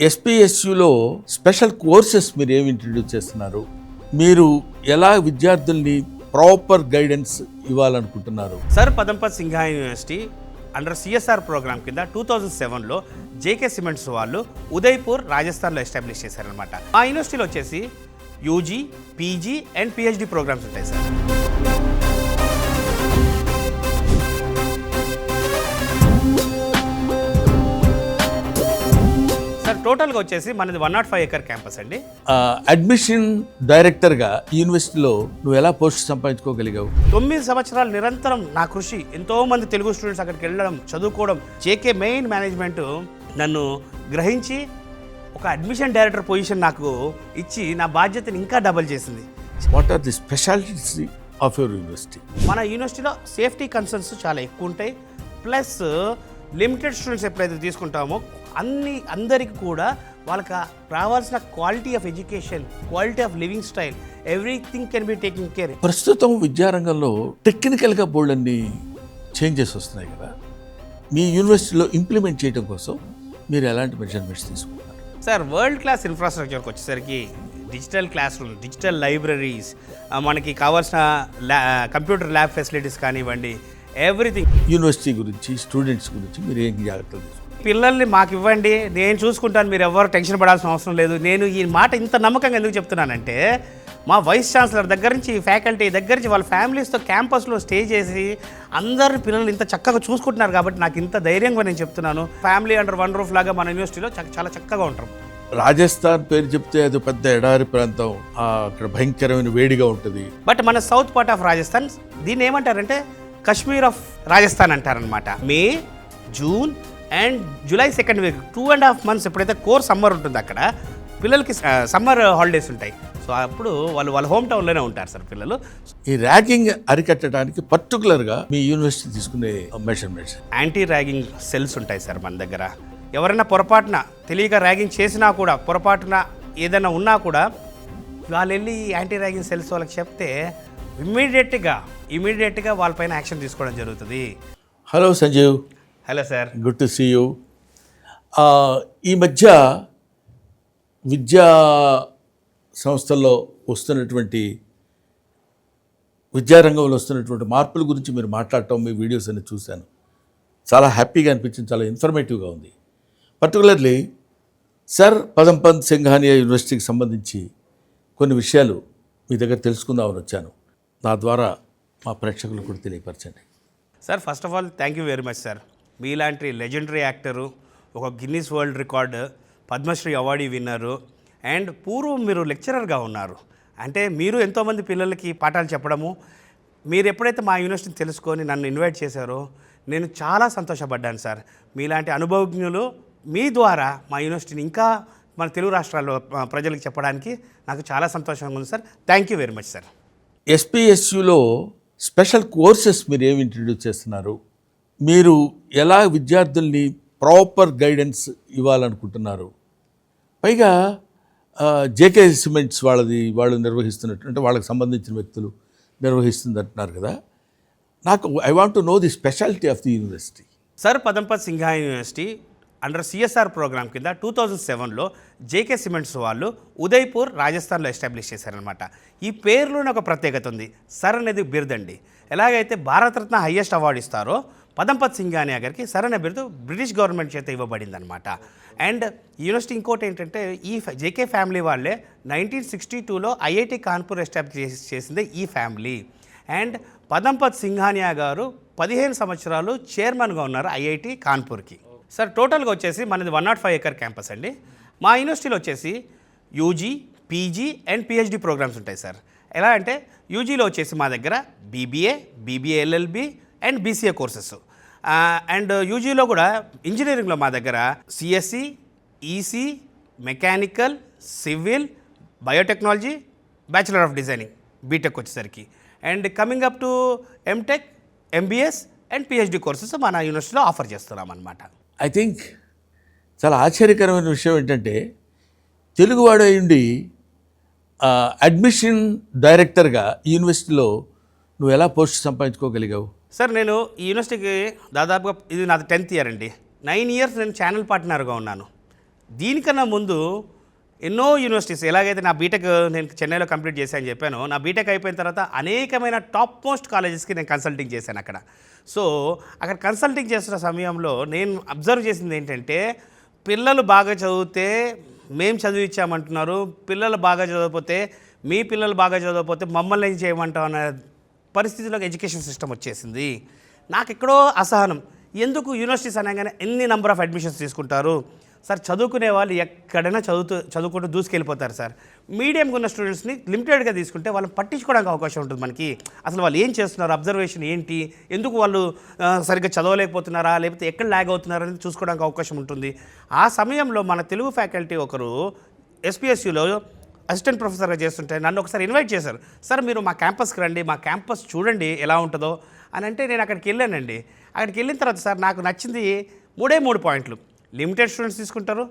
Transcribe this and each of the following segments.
ఎస్పీఎస్యులో special courses మీరు ఏమి introduce చేస్తున్నారు? మీరు ఎలా విద్యార్థుల్ని ప్రాపర్ గైడెన్స్ ఇవ్వాలనుకుంటున్నారు? Sir Padampat Singha university under CSR programme కింద 2007లో జేకే సిమెంట్స్ వాళ్ళు ఉదయ్పూర్ రాజస్థాన్లో ఎస్టాబ్లిష్ చేశారనమాట. ఆ యూనివర్సిటీలో వచ్చేసి UG, PG and PhD programmes ఉంటాయి సార్. టోటల్గా వచ్చేసి మనది 105 ఎకర్ క్యాంపస్ అండి. అడ్మిషన్ డైరెక్టర్గా ఈ యూనివర్సిటీలో నువ్వు ఎలా పోస్ట్ సంపాదించుకోగలిగావు? 9 సంవత్సరాలు నిరంతరం నా కృషి, ఎంతోమంది తెలుగు స్టూడెంట్స్ అక్కడికి వెళ్ళడం, చదువుకోవడం, జేకే మెయిన్ మేనేజ్మెంట్ నన్ను గ్రహించి ఒక అడ్మిషన్ డైరెక్టర్ పొజిషన్ నాకు ఇచ్చి నా బాధ్యతను ఇంకా డబల్ చేసింది. What are the specialities of your university? మన యూనివర్సిటీలో సేఫ్టీ కన్సర్న్స్ చాలా ఎక్కువ ఉంటాయి. ప్లస్ లిమిటెడ్ స్టూడెంట్స్ ఎప్పుడైతే తీసుకుంటామో అందరికీ కూడా వాళ్ళకి రావాల్సిన quality of education, quality of living style, everything can be taking care. ప్రస్తుతం విద్యారంగంలో టెక్నికల్గా బోల్డ్ అన్ని చేంజెస్ వస్తున్నాయి కదా, మీ యూనివర్సిటీలో ఇంప్లిమెంట్ చేయడం కోసం మీరు ఎలాంటి మెజర్మెంట్స్ తీసుకుంటారు? సార్ వరల్డ్ క్లాస్ ఇన్ఫ్రాస్ట్రక్చర్కి వచ్చేసరికి digital class room, digital libraries, మనకి కావాల్సిన కంప్యూటర్ ల్యాబ్ ఫెసిలిటీస్ కానివ్వండి, ఎవ్రీథింగ్. యూనివర్సిటీ గురించి, స్టూడెంట్స్ గురించి మీరు ఏం జాగ్రత్తలు తీసుకుంటారు? పిల్లల్ని మాకు ఇవ్వండి, నేను చూసుకుంటాను, మీరు ఎవరు టెన్షన్ పడాల్సిన అవసరం లేదు. నేను ఈ మాట ఇంత నమ్మకంగా ఎందుకు చెప్తున్నానంటే, మా వైస్ ఛాన్సలర్ దగ్గర నుంచి, ఫ్యాకల్టీ దగ్గర నుంచి, వాళ్ళ ఫ్యామిలీస్తో క్యాంపస్లో స్టే చేసి అందరు పిల్లలు ఇంత చక్కగా చూసుకుంటున్నారు కాబట్టి నాకు ఇంత ధైర్యంగా నేను చెప్తున్నాను. ఫ్యామిలీ అండర్ వన్ రూఫ్ లాగా మన యూనివర్సిటీలో చాలా చక్కగా ఉంటాం. రాజస్థాన్ పేరు చెప్తే అది పెద్ద ఎడారి ప్రాంతం, అక్కడ భయంకరమైన వేడిగా ఉంటుంది. బట్ మన సౌత్ పార్ట్ ఆఫ్ రాజస్థాన్, దీన్ని ఏమంటారంటే కాశ్మీర్ ఆఫ్ రాజస్థాన్ అంటారనమాట. May, June and July 2nd week 2.5 months ఎప్పుడైతే కోర్ సమ్మర్ ఉంటుంది అక్కడ పిల్లలకి సమ్మర్ హాలిడేస్ ఉంటాయి. సో అప్పుడు వాళ్ళ హోమ్ టౌన్లోనే ఉంటారు సార్ పిల్లలు. ఈ ర్యాగింగ్ అరికట్టడానికి పర్టికులర్గా మీ యూనివర్సిటీ తీసుకునే మెజర్మెంట్స్? యాంటీ ర్యాగింగ్ సెల్స్ ఉంటాయి సార్ మన దగ్గర. ఎవరైనా పొరపాటున తెలియక ర్యాగింగ్ చేసినా కూడా, పొరపాటున ఏదైనా ఉన్నా కూడా వాళ్ళు వెళ్ళి యాంటీ ర్యాగింగ్ సెల్స్ వాళ్ళకి చెప్తే ఇమీడియట్గా వాళ్ళపైన యాక్షన్ తీసుకోవడం జరుగుతుంది. Hello Sanjeev. Hello sir, good to see you. ఈ మధ్య విద్యా సంస్థల్లో వస్తున్నటువంటి, విద్యారంగంలో వస్తున్నటువంటి మార్పుల గురించి మీరు మాట్లాడటం, మీ వీడియోస్ అన్ని చూశాను. చాలా హ్యాపీగా అనిపించింది, చాలా ఇన్ఫర్మేటివ్గా ఉంది. పర్టికులర్లీ సర్ పదంపత్ సింఘానియా యూనివర్సిటీకి సంబంధించి కొన్ని విషయాలు మీ దగ్గర తెలుసుకుందామని వచ్చాను. నా ద్వారా మా ప్రేక్షకులు కూడా తెలియపరచండి. Sir first of all thank you very much sir. మీలాంటి లెజెండరీ యాక్టరు, ఒక Guinness world record, Padma Shri award winner, and పూర్వం మీరు లెక్చరర్గా ఉన్నారు. అంటే మీరు ఎంతోమంది పిల్లలకి పాఠాలు చెప్పడము, మీరు ఎప్పుడైతే మా యూనివర్సిటీని తెలుసుకొని నన్ను ఇన్వైట్ చేశారో నేను చాలా సంతోషపడ్డాను సార్. మీలాంటి అనుభవజ్ఞులు మీ ద్వారా మా యూనివర్సిటీని ఇంకా మన తెలుగు రాష్ట్రాల్లో ప్రజలకు చెప్పడానికి నాకు చాలా సంతోషంగా ఉంది sir. Thank you very much sir. ఎస్పీఎస్యులో స్పెషల్ కోర్సెస్ మీరు ఏమి ఇంట్రడ్యూస్ చేస్తున్నారు? మీరు ఎలా విద్యార్థుల్ని ప్రాపర్ గైడెన్స్ ఇవ్వాలనుకుంటున్నారు? పైగా జేకే సిమెంట్స్ వాళ్ళు నిర్వహిస్తున్నట్టు, అంటే వాళ్ళకి సంబంధించిన వ్యక్తులు నిర్వహిస్తుందంటున్నారు కదా. నాకు I want to know the speciality of the university. Sir Padampat Singha university under CSR programme కింద 2007లో జేకే సిమెంట్స్ వాళ్ళు ఉదయ్పూర్ రాజస్థాన్లో ఎస్టాబ్లిష్ చేశారనమాట. ఈ పేరులోనే ఒక ప్రత్యేకత ఉంది. సర్ అనేది బిరుదండి. ఎలాగైతే భారతరత్న హయ్యెస్ట్ అవార్డు ఇస్తారో పదంపత్ సింఘానియా గారికి సర్ అనే బిరుదు బ్రిటిష్ గవర్నమెంట్ చేత ఇవ్వబడింది అనమాట. అండ్ యూనివర్సిటీ ఇంకోటి ఏంటంటే, ఈ జేకే ఫ్యామిలీ వాళ్ళే 1962లో ఐఐటి కాన్పూర్ ఎస్టాబ్లిష్ చేసిందే ఈ ఫ్యామిలీ. అండ్ పదంపత్ సింఘానియా గారు 15 సంవత్సరాలు చైర్మన్గా ఉన్నారు ఐఐటి కాన్పూర్కి. సార్ టోటల్గా వచ్చేసి మనది 105 ఎకర్ క్యాంపస్ అండి. మా యూనివర్సిటీలో వచ్చేసి UG, PG and PhD programmes ఉంటాయి సార్. ఎలా అంటే యూజీలో వచ్చేసి మా దగ్గర BBA LLB and BCA courses. And యూజీలో కూడా ఇంజనీరింగ్లో మా దగ్గర CSC, EC, mechanical, civil, biotechnology, bachelor of designing, BTech వచ్చేసరికి. And coming up to MTech, MBS and PhD courses మన యూనివర్సిటీలో ఆఫర్ చేస్తున్నాం అన్నమాట. ఐ థింక్ చాలా ఆశ్చర్యకరమైన విషయం ఏంటంటే, తెలుగువాడు అయ్యుండి అడ్మిషన్ డైరెక్టర్గా ఈ యూనివర్సిటీలో నువ్వు ఎలా పోస్ట్ సంపాదించుకోగలిగావు? సార్ నేను ఈ యూనివర్సిటీకి దాదాపుగా ఇది నాది 10th ఇయర్ అండి. 9 years నేను ఛానల్ పార్ట్నర్గా ఉన్నాను. దీనికన్నా ముందు ఎన్నో యూనివర్సిటీస్, ఎలాగైతే నా బీటెక్ నేను చెన్నైలో కంప్లీట్ చేశాను చెప్పాను, నా బీటెక్ అయిపోయిన తర్వాత అనేకమైన టాప్ మోస్ట్ కాలేజెస్కి నేను కన్సల్టింగ్ చేశాను అక్కడ. సో అక్కడ కన్సల్టింగ్ చేస్తున్న సమయంలో నేను అబ్జర్వ్ చేసింది ఏంటంటే, పిల్లలు బాగా చదివితే మేము చదివించామంటున్నారు, పిల్లలు బాగా చదవకపోతే మీ పిల్లలు బాగా చదవకపోతే మమ్మల్ని ఏం చేయమంటాం అనే పరిస్థితిలోకి ఎడ్యుకేషన్ సిస్టమ్ వచ్చేసింది. నాకు ఎక్కడో అసహనం, ఎందుకు యూనివర్సిటీస్ అనగానే ఎన్ని నెంబర్ ఆఫ్ అడ్మిషన్స్ తీసుకుంటారు సార్, చదువుకునే వాళ్ళు ఎక్కడైనా చదువుకుంటూ దూసుకెళ్ళిపోతారు సార్. మీడియంగా ఉన్న స్టూడెంట్స్ని లిమిటెడ్గా తీసుకుంటే వాళ్ళని పట్టించుకోవడానికి అవకాశం ఉంటుంది మనకి. అసలు వాళ్ళు ఏం చేస్తున్నారు, అబ్జర్వేషన్ ఏంటి, ఎందుకు వాళ్ళు సరిగ్గా చదవలేకపోతున్నారా, లేకపోతే ఎక్కడ ల్యాగ్ అవుతున్నారా అనేది చూసుకోవడానికి అవకాశం ఉంటుంది. ఆ సమయంలో మన తెలుగు ఫ్యాకల్టీ ఒకరు ఎస్పీఎస్యూలో అసిస్టెంట్ ప్రొఫెసర్గా చేస్తుంటే నన్ను ఒకసారి ఇన్వైట్ చేశారు. సార్ మీరు మా క్యాంపస్కి రండి, మా క్యాంపస్ చూడండి ఎలా ఉంటుందో అని అంటే నేను అక్కడికి వెళ్ళానండి. అక్కడికి వెళ్ళిన తర్వాత సార్ నాకు నచ్చింది 3 పాయింట్లు. లిమిటెడ్ స్టూడెంట్స్ తీసుకుంటారు,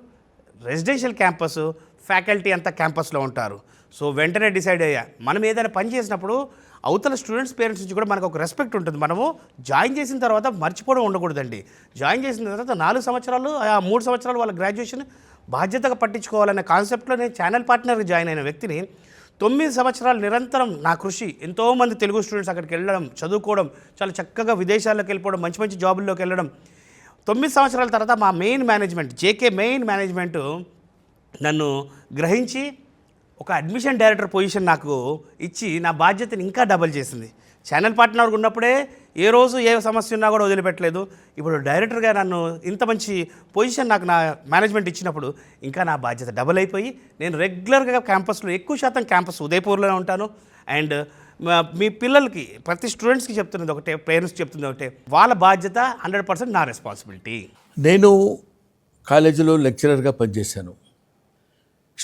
రెసిడెన్షియల్ క్యాంపస్, ఫ్యాకల్టీ అంతా క్యాంపస్లో ఉంటారు. సో వెంటనే డిసైడ్ అయ్యా, మనం ఏదైనా పని చేసినప్పుడు అవతల స్టూడెంట్స్ పేరెంట్స్ నుంచి కూడా మనకు ఒక రెస్పెక్ట్ ఉంటుంది. మనము జాయిన్ చేసిన తర్వాత మర్చిపోవడం ఉండకూడదండి. జాయిన్ చేసిన తర్వాత 4 సంవత్సరాలు, 3 సంవత్సరాలు వాళ్ళ గ్రాడ్యుయేషన్ బాధ్యతగా పట్టించుకోవాలనే కాన్సెప్ట్లో నేను ఛానల్ పార్ట్నర్గా జాయిన్ అయిన వ్యక్తిని 9 సంవత్సరాలు నిరంతరం నా కృషి, ఎంతోమంది తెలుగు స్టూడెంట్స్ అక్కడికి వెళ్ళడం, చదువుకోవడం, చాలా చక్కగా విదేశాల్లోకి వెళ్ళిపోవడం, మంచి మంచి జాబుల్లోకి వెళ్ళడం. 9 సంవత్సరాల తర్వాత మా main management, JK main management నన్ను గ్రహించి ఒక అడ్మిషన్ డైరెక్టర్ పొజిషన్ నాకు ఇచ్చి నా బాధ్యతని ఇంకా డబల్ చేసింది. ఛానల్ పార్ట్నర్ ఉన్నప్పుడే ఏ రోజు ఏ సమస్య ఉన్నా కూడా వదిలిపెట్టలేదు. ఇప్పుడు డైరెక్టర్గా నన్ను ఇంత మంచి పొజిషన్ నాకు నా మేనేజ్మెంట్ ఇచ్చినప్పుడు ఇంకా నా బాధ్యత డబల్ అయిపోయి నేను రెగ్యులర్గా క్యాంపస్లో, ఎక్కువ శాతం క్యాంపస్ ఉదయపూర్లోనే ఉంటాను. అండ్ మీ పిల్లలకి, ప్రతి స్టూడెంట్స్కి చెప్తున్నది ఒకటే, పేరెంట్స్కి చెప్తుంది ఒకటే, వాళ్ళ బాధ్యత 100% నా రెస్పాన్సిబిలిటీ. నేను కాలేజీలో లెక్చరర్గా పనిచేశాను.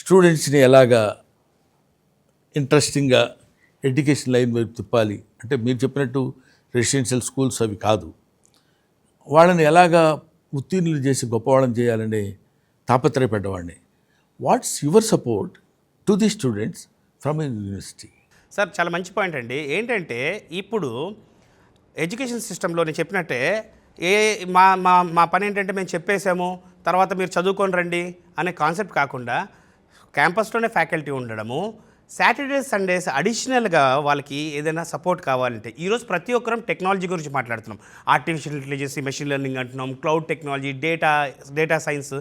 స్టూడెంట్స్ని ఎలాగా ఇంట్రెస్టింగ్గా ఎడ్యుకేషన్ లైన్ వైపు తిప్పాలి అంటే, మీరు చెప్పినట్టు రెసిడెన్షియల్ స్కూల్స్ అవి కాదు, వాళ్ళని ఎలాగా ఉత్తీర్ణులు చేసి గొప్పవాళ్ళని చేయాలని తాపత్రయపడ్డవాడిని. What's your support to the students from university? Sir చాలా మంచి పాయింట్ అండి. ఏంటంటే ఇప్పుడు ఎడ్యుకేషన్ సిస్టంలో నేను చెప్పినట్టే మా మా మా పని ఏంటంటే, మేము చెప్పేసాము తర్వాత మీరు చదువుకొని రండి అనే కాన్సెప్ట్ కాకుండా క్యాంపస్లోనే ఫ్యాకల్టీ ఉండడము, సాటర్డేస్ సండేస్ అడిషనల్గా వాళ్ళకి ఏదైనా సపోర్ట్ కావాలంటే, ఈరోజు ప్రతి ఒక్కరం టెక్నాలజీ గురించి మాట్లాడుతున్నాం. ఆర్టిఫిషియల్ ఇంటెలిజెన్స్, మెషిన్ లెర్నింగ్ అంటున్నాం, క్లౌడ్ టెక్నాలజీ, డేటా సైన్స్,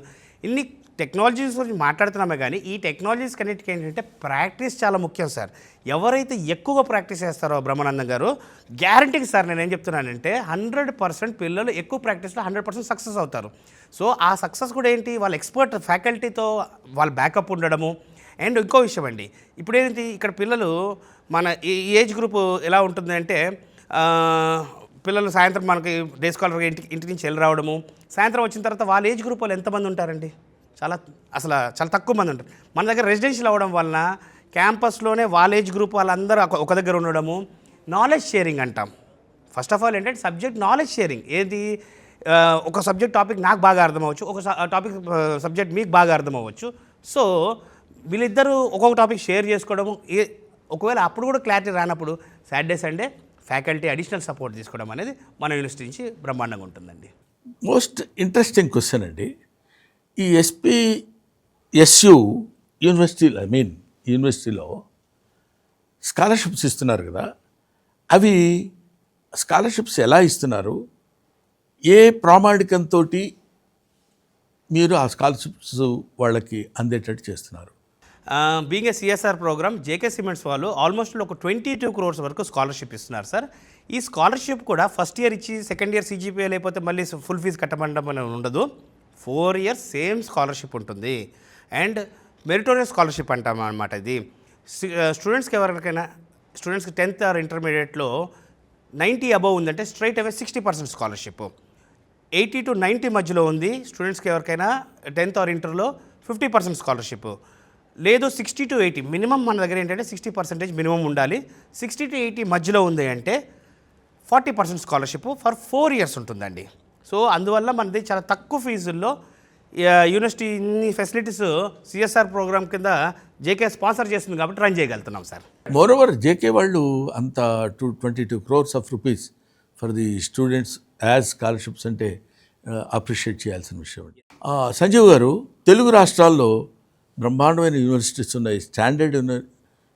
ఇన్ని టెక్నాలజీస్ గురించి మాట్లాడుతున్నామే. కానీ ఈ టెక్నాలజీస్ కన్నిటికీ ఏంటంటే ప్రాక్టీస్ చాలా ముఖ్యం సార్. ఎవరైతే ఎక్కువగా ప్రాక్టీస్ చేస్తారో బ్రహ్మానందం గారు, గ్యారంటీకి సార్ నేను ఏం చెప్తున్నానంటే 100% పిల్లలు ఎక్కువ ప్రాక్టీస్లో 100% సక్సెస్ అవుతారు. సో ఆ సక్సెస్ కూడా ఏంటి, వాళ్ళ ఎక్స్పర్ట్ ఫ్యాకల్టీతో వాళ్ళ బ్యాకప్ ఉండడము. అండ్ ఇంకో విషయం అండి, ఇప్పుడు ఏంటి ఇక్కడ పిల్లలు మన ఈ ఏజ్ గ్రూప్ ఎలా ఉంటుంది అంటే, పిల్లలు సాయంత్రం మనకి డే స్కాలర్గా ఇంటి నుంచి వెళ్ళి రావడము, సాయంత్రం వచ్చిన తర్వాత వాళ్ళ ఏజ్ గ్రూప్ వాళ్ళు ఎంతమంది ఉంటారండి? చాలా తక్కువ మంది ఉంటారు. మన దగ్గర రెసిడెన్షియల్ అవ్వడం వలన క్యాంపస్లోనే వాళ్ళ ఏజ్ గ్రూప్ వాళ్ళందరూ ఒక దగ్గర ఉండడము, నాలెడ్జ్ షేరింగ్ అంటాం. ఫస్ట్ ఆఫ్ ఆల్ ఏంటంటే సబ్జెక్ట్ నాలెడ్జ్ షేరింగ్. ఏది, ఒక సబ్జెక్ట్ టాపిక్ నాకు బాగా అర్థమవచ్చు, ఒక సబ్జెక్ట్ మీకు బాగా అర్థమవచ్చు. సో వీళ్ళిద్దరూ ఒక్కొక్క టాపిక్ షేర్ చేసుకోవడము. ఒకవేళ అప్పుడు కూడా క్లారిటీ రానప్పుడు Saturday Sunday faculty additional support తీసుకోవడం అనేది మన యూనివర్సిటీ నుంచి బ్రహ్మాండంగా ఉంటుందండి. మోస్ట్ ఇంట్రెస్టింగ్ క్వశ్చన్ అండి, ఈ ఎస్పీఎస్యు యూనివర్సిటీలో స్కాలర్షిప్స్ ఇస్తున్నారు కదా, అవి స్కాలర్షిప్స్ ఎలా ఇస్తున్నారు, ఏ ప్రామాణికంతో మీరు ఆ స్కాలర్షిప్స్ వాళ్ళకి అందేటట్టు చేస్తున్నారు? Being a CSR program, JK cements వాళ్ళు ఆల్మోస్ట్ ఒక 22 crores వరకు స్కాలర్షిప్ ఇస్తున్నారు సార్. ఈ స్కాలర్షిప్ కూడా ఫస్ట్ ఇయర్ ఇచ్చి సెకండ్ ఇయర్ CGPA లేకపోతే మళ్ళీ ఫుల్ ఫీజు కట్టమండం అనేది ఉండదు. 4 years సేమ్ స్కాలర్షిప్ ఉంటుంది. అండ్ మెరిటోరియస్ స్కాలర్షిప్ అంటాం అనమాట. ఇది స్టూడెంట్స్కి ఎవరికైనా, స్టూడెంట్స్కి 10th or ఇంటర్మీడియట్లో 90 above ఉందంటే స్ట్రైట్ అవే 60% స్కాలర్షిప్. 80 to 90 మధ్యలో ఉంది స్టూడెంట్స్కి ఎవరికైనా 10th or ఇంటర్లో 50% స్కాలర్షిప్. లేదు 60 to 80 మినిమం మన దగ్గర ఏంటంటే 60% మినిమం ఉండాలి. 60 to 80 మధ్యలో ఉంది అంటే 40% స్కాలర్షిప్ ఫర్ 4 years ఉంటుందండి. సో అందువల్ల మనది చాలా తక్కువ ఫీజుల్లో యూనివర్సిటీ ఇన్ని ఫెసిలిటీస్ సిఎస్ఆర్ ప్రోగ్రామ్ కింద జేకే స్పాన్సర్ చేస్తుంది కాబట్టి రన్ చేయగలుగుతున్నాం సార్. మోరోవర్ జేకే వాళ్ళు అంత 22 crores of rupees for the students as scholarships అంటే అప్రిషియేట్ చేయాల్సిన విషయం. సంజీవ్ గారు, తెలుగు రాష్ట్రాల్లో బ్రహ్మాండమైన యూనివర్సిటీస్ ఉన్నాయి, స్టాండర్డ్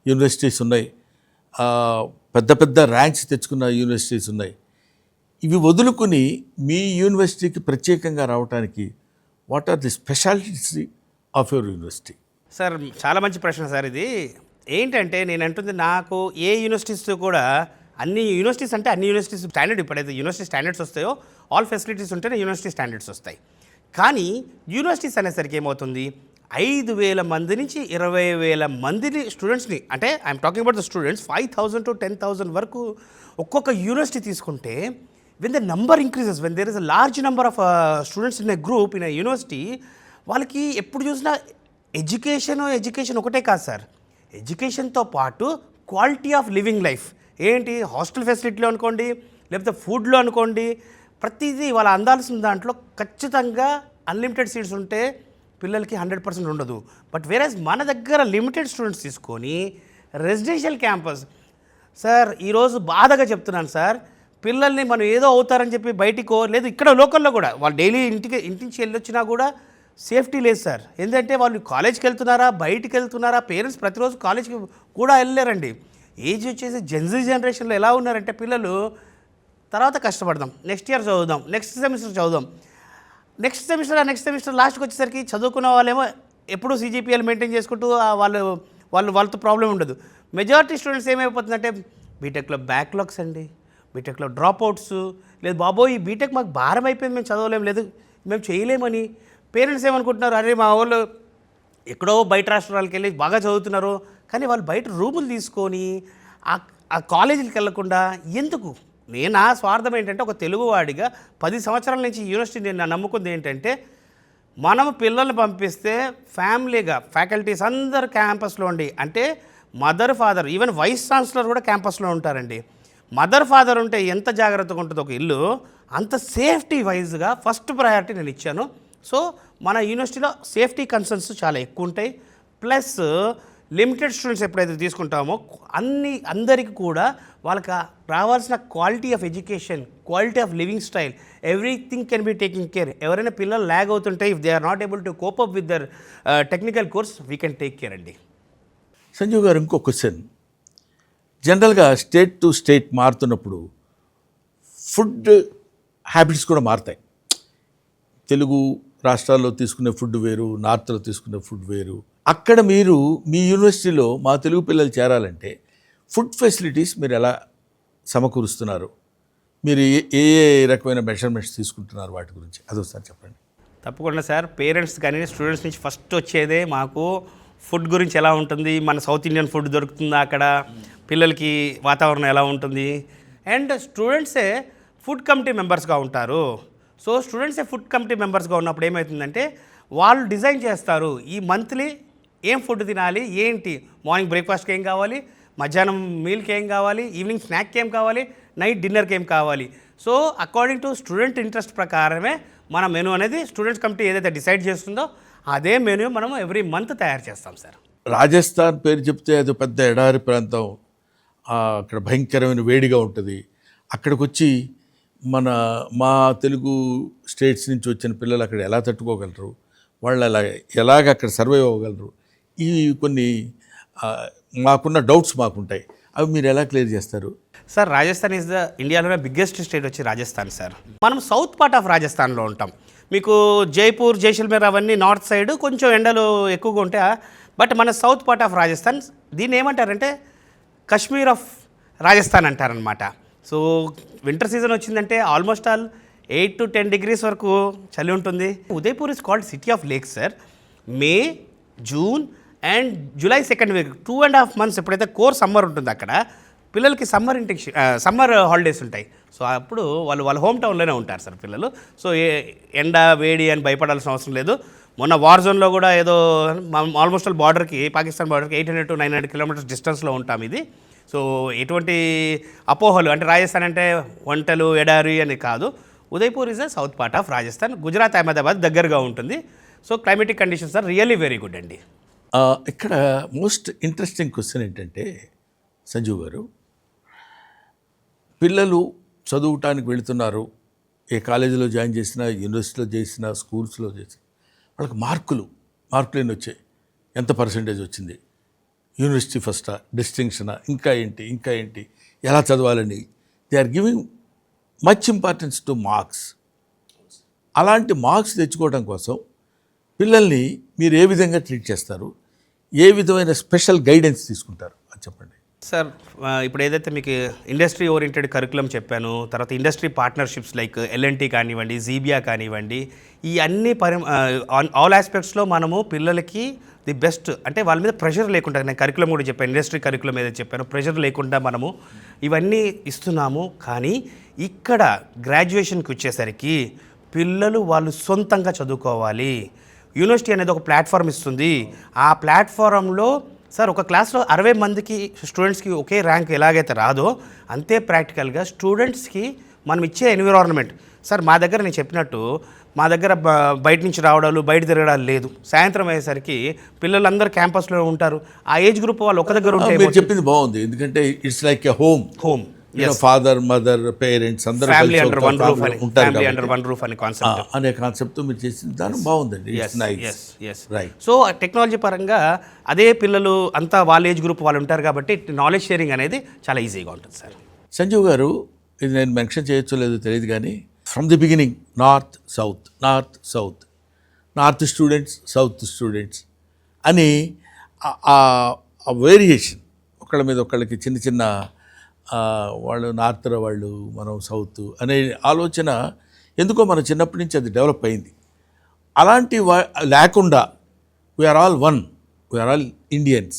యూనివర్సిటీస్ ఉన్నాయి, ఆ, పెద్ద పెద్ద ర్యాంక్స్ తెచ్చుకున్న యూనివర్సిటీస్ ఉన్నాయి. ఇవి వదులుకుని మీ యూనివర్సిటీకి ప్రత్యేకంగా రావడానికి what are the specialities of your university? Sir చాలా మంచి ప్రశ్న సార్ ఇది. ఏంటంటే నేను అంటుంది, నాకు ఏ యూనివర్సిటీస్ కూడా అన్ని యూనివర్సిటీస్ అంటే అన్ని యూనివర్సిటీస్ స్టాండర్డ్, ఇప్పుడైతే యూనివర్సిటీ స్టాండర్డ్స్ వస్తాయో ఆల్ ఫెసిలిటీస్ ఉంటేనే యూనివర్సిటీ స్టాండర్డ్స్ వస్తాయి. కానీ యూనివర్సిటీస్ అనేసరికి ఏమవుతుంది, 5,000 మంది నుంచి 20,000 మందిని స్టూడెంట్స్ని, అంటే I'm talking about the students, 5,000 to 10,000 వరకు ఒక్కొక్క యూనివర్సిటీ తీసుకుంటే, when the number increases, when there is a large number of students in a group in a university, వాళ్ళకి ఎప్పుడు చూసినా ఎడ్యుకేషన్ ఒకటే కాదు సార్, ఎడ్యుకేషన్తో పాటు క్వాలిటీ ఆఫ్ లివింగ్ లైఫ్ ఏంటి, హాస్టల్ ఫెసిలిటీలో అనుకోండి, లేకపోతే ఫుడ్లో అనుకోండి, ప్రతిదీ వాళ్ళు అందాల్సిన దాంట్లో ఖచ్చితంగా అన్లిమిటెడ్ సీట్స్ ఉంటే పిల్లలకి 100% ఉండదు. బట్ వేరేస్ మన దగ్గర లిమిటెడ్ స్టూడెంట్స్ తీసుకొని రెసిడెన్షియల్ క్యాంపస్ సార్, ఈరోజు బాధగా చెప్తున్నాను సార్, పిల్లల్ని మనం ఏదో అవుతారని చెప్పి బయటికో లేదు ఇక్కడ లోకల్లో కూడా వాళ్ళు డైలీ ఇంటి నుంచి వెళ్ళొచ్చినా కూడా సేఫ్టీ లేదు సార్. ఎందుకంటే వాళ్ళు కాలేజ్కి వెళ్తున్నారా, బయటికి వెళ్తున్నారా, పేరెంట్స్ ప్రతిరోజు కాలేజ్కి కూడా వెళ్ళలేరండి. ఏజ్ వచ్చేసి జెన్జీ జనరేషన్లో ఎలా ఉన్నారంటే పిల్లలు, తర్వాత కష్టపడదాం, నెక్స్ట్ ఇయర్ చదువుదాం, నెక్స్ట్ సెమిస్టర్ చదువుదాం, నెక్స్ట్ సెమిస్టర్ లాస్ట్కి వచ్చేసరికి చదువుకున్న వాళ్ళేమో ఎప్పుడూ CGPL మెయింటైన్ చేసుకుంటూ వాళ్ళతో ప్రాబ్లం ఉండదు. మెజారిటీ స్టూడెంట్స్ ఏమైపోతుందంటే బీటెక్లో బ్యాక్లాగ్స్ అండి, బీటెక్లో డ్రాప్ అవుట్స్, లేదు బాబోయ్ ఈ బీటెక్ మాకు భారం అయిపోయింది, మేము చదవలేము, లేదు మేము చేయలేమని. పేరెంట్స్ ఏమనుకుంటున్నారు, అరే మా వాళ్ళు ఎక్కడో బయట రాష్ట్రాలకు వెళ్ళి బాగా చదువుతున్నారు, కానీ వాళ్ళు బయట రూములు తీసుకొని ఆ కాలేజీలకు వెళ్లకుండా ఎందుకు? నా స్వార్థం ఏంటంటే, ఒక తెలుగువాడిగా 10 సంవత్సరాల నుంచి యూనివర్సిటీ నేను నమ్ముకుంది ఏంటంటే, మనం పిల్లల్ని పంపిస్తే ఫ్యామిలీగా ఫ్యాకల్టీస్ అందరు క్యాంపస్లో ఉండి, అంటే mother father even vice chancellor కూడా క్యాంపస్లో ఉంటారండి. మదర్ ఫాదర్ ఉంటే ఎంత జాగ్రత్తగా ఉంటుందో ఒక ఇల్లు, అంత సేఫ్టీ వైజ్గా ఫస్ట్ ప్రయారిటీ నేను ఇచ్చాను. సో మన యూనివర్సిటీలో సేఫ్టీ కన్సర్న్స్ చాలా ఎక్కువ ఉంటాయి. ప్లస్ లిమిటెడ్ స్టూడెంట్స్ ఎప్పుడైతే తీసుకుంటామో అందరికీ కూడా వాళ్ళకి రావాల్సిన quality of education, quality of living style, everything can be taking care. ఎవరైనా పిల్లలు ల్యాగ్ అవుతుంటే, if they are not able to cope up with their technical course, we can take care అండి. సంజీవ్ గారు, ఇంకో క్వశ్చన్. జనరల్గా స్టేట్ టు స్టేట్ మారుతున్నప్పుడు food habits కూడా మారుతాయి. తెలుగు రాష్ట్రాల్లో తీసుకునే ఫుడ్ వేరు, నార్త్లో తీసుకునే ఫుడ్ వేరు. అక్కడ మీరు మీ యూనివర్సిటీలో మా తెలుగు పిల్లలు చేరాలంటే ఫుడ్ ఫెసిలిటీస్ మీరు ఎలా సమకూరుస్తున్నారు? మీరు ఏ రకమైన మెజర్మెంట్స్ తీసుకుంటున్నారు వాటి గురించి అదొకసారి చెప్పండి. తప్పకుండా సార్. పేరెంట్స్ కానీ స్టూడెంట్స్ నుంచి ఫస్ట్ వచ్చేదే మాకు ఫుడ్ గురించి ఎలా ఉంటుంది, మన సౌత్ ఇండియన్ ఫుడ్ దొరుకుతుందా అక్కడ, పిల్లలకి వాతావరణం ఎలా ఉంటుంది, అండ్ స్టూడెంట్సే ఫుడ్ కమిటీ మెంబర్స్గా ఉంటారు. సో స్టూడెంట్సే ఫుడ్ కమిటీ మెంబర్స్గా ఉన్నప్పుడు ఏమవుతుందంటే, వాళ్ళు డిజైన్ చేస్తారు ఈ మంత్లీ ఏం ఫుడ్ తినాలి, ఏంటి, మార్నింగ్ బ్రేక్ఫాస్ట్కి ఏం కావాలి, మధ్యాహ్నం మీల్కి ఏం కావాలి, ఈవినింగ్ స్నాక్కి ఏం కావాలి, నైట్ డిన్నర్కి ఏం కావాలి. So according to student interest ప్రకారమే మన మెనూ అనేది స్టూడెంట్స్ కమిటీ ఏదైతే డిసైడ్ చేస్తుందో అదే మెనూ మనం ఎవ్రీ మంత్ తయారు చేస్తాం సార్. రాజస్థాన్ పేరు చెప్తే అది పెద్ద ఎడారి ప్రాంతం, అక్కడ భయంకరమైన వేడిగా ఉంటుంది. అక్కడికి వచ్చి మా తెలుగు స్టేట్స్ నుంచి వచ్చిన పిల్లలు అక్కడ ఎలా తట్టుకోగలరు, వాళ్ళు ఎలాగ అక్కడ సర్వైవ్ అవ్వగలరు, ఈ కొన్ని మాకున్న డౌట్స్ మాకుంటాయి. అవి మీరు ఎలా క్లియర్ చేస్తారు? సార్, రాజస్థాన్ ఈజ్ ద ఇండియాలోనే బిగ్గెస్ట్ స్టేట్ వచ్చి రాజస్థాన్ సార్. మనం సౌత్ పార్ట్ ఆఫ్ రాజస్థాన్లో ఉంటాం. మీకు జైపూర్, జైసల్మేర్ అవన్నీ నార్త్ సైడ్ కొంచెం ఎండలు ఎక్కువగా ఉంటాయి. బట్ మన సౌత్ పార్ట్ ఆఫ్ రాజస్థాన్, దీన్ని ఏమంటారంటే కాశ్మీర్ ఆఫ్ రాజస్థాన్ అంటారనమాట. సో వింటర్ సీజన్ వచ్చిందంటే ఆల్మోస్ట్ ఆల్ 8 to 10 degrees వరకు చలి ఉంటుంది. Udaipur is called city of lakes sir. May, June and July 2nd week 2.5 months ఎప్పుడైతే కోర్ సమ్మర్ ఉంటుంది అక్కడ పిల్లలకి సమ్మర్ హాలిడేస్ ఉంటాయి. సో అప్పుడు వాళ్ళ హోమ్ టౌన్లోనే ఉంటారు సార్ పిల్లలు. సో ఎండ వేడి అని భయపడాల్సిన అవసరం లేదు. మొన్న వార్ జోన్లో కూడా ఏదో ఆల్మోస్ట్ ఆల్ బార్డర్కి, పాకిస్తాన్ బార్డర్కి 800 to 900 kilometers డిస్టెన్స్లో ఉంటాం ఇది. సో ఎటువంటి అపోహలు, అంటే రాజస్థాన్ అంటే వంటలు ఎడారి అని కాదు. Udaipur is the south part of Rajasthan. Gujarat, Ahmedabad దగ్గరగా ఉంటుంది. So climatic conditions are really very good అండి. ఇక్కడ మోస్ట్ ఇంట్రెస్టింగ్ క్వశ్చన్ ఏంటంటే సంజీవ్ గారు, పిల్లలు చదువుటానికి వెళుతున్నారు, ఏ కాలేజీలో జాయిన్ చేసినా, యూనివర్సిటీలో చేసినా, స్కూల్స్లో చేసినా వాళ్ళకి మార్కులు ఎన్ని వచ్చాయి, ఎంత పర్సంటేజ్ వచ్చింది, యూనివర్సిటీ ఫస్టా, డిస్టింక్షనా, ఇంకా ఏంటి ఎలా చదవాలని they are giving much importance to marks. అలాంటి మార్క్స్ తెచ్చుకోవడం కోసం పిల్లల్ని మీరు ఏ విధంగా ట్రీట్ చేస్తారు, ఏ విధమైన స్పెషల్ గైడెన్స్ తీసుకుంటారు అది చెప్పండి. సార్ ఇప్పుడు ఏదైతే మీకు ఇండస్ట్రీ ఓరియంటెడ్ కరికులం చెప్పాను, తర్వాత ఇండస్ట్రీ పార్ట్నర్షిప్స్ లైక్ ఎల్ఎన్టీ కానివ్వండి, జీబియా కానివ్వండి, ఈ అన్ని ఆల్ ఆస్పెక్ట్స్లో మనము పిల్లలకి ది బెస్ట్, అంటే వాళ్ళ మీద ప్రెషర్ లేకుండా, నేను కరికులం కూడా చెప్పాను, ఇండస్ట్రీ కరికులం ఏదైతే చెప్పాను, ప్రెషర్ లేకుండా మనము ఇవన్నీ ఇస్తున్నాము. కానీ ఇక్కడ గ్రాడ్యుయేషన్కి వచ్చేసరికి పిల్లలు వాళ్ళు సొంతంగా చదువుకోవాలి. యూనివర్సిటీ అనేది ఒక ప్లాట్ఫామ్ ఇస్తుంది. ఆ ప్లాట్ఫారంలో సార్ ఒక క్లాస్లో 60 మందికి స్టూడెంట్స్కి ఒకే ర్యాంక్ ఎలాగైతే రాదో అంతే ప్రాక్టికల్గా స్టూడెంట్స్కి మనం ఇచ్చే ఎన్విరాన్మెంట్. సార్ మా దగ్గర నేను చెప్పినట్టు మా దగ్గర బయట నుంచి రావడాలు, బయట తిరగడాలు లేదు. సాయంత్రం అయ్యేసరికి పిల్లలందరూ క్యాంపస్లో ఉంటారు. ఆ ఏజ్ గ్రూప్ వాళ్ళు ఒక దగ్గర ఉంటే మీరు చెప్పింది బాగుంది, ఎందుకంటే it's like a home. Father, mother, parents అందరూ ఫ్యామిలీ అండర్ వన్ రూఫ్ ఉంటారు అనే కాన్సెప్ట్ అనే కాన్సెప్ట్తో మీరు చేసిన దాని బాగుందండి. రైట్. సో టెక్నాలజీ పరంగా అదే పిల్లలు అంతా వాళ్ళ ఏజ్ గ్రూప్ వాళ్ళు ఉంటారు కాబట్టి నాలెడ్జ్ షేరింగ్ అనేది చాలా ఈజీగా ఉంటుంది సార్. సంజీవ్ గారు, ఇది నేను మెన్షన్ చేయొచ్చో లేదో తెలియదు కానీ from the beginning north students, south students అని ఆ వేరియేషన్, ఒకళ్ళ మీద ఒకళ్ళకి చిన్న వాళ్ళు నార్త్, వాళ్ళు మనం సౌత్ అనే ఆలోచన ఎందుకో మన చిన్నప్పటి నుంచి అది డెవలప్ అయింది. అలాంటి లేకుండా we are all one, we are all Indians,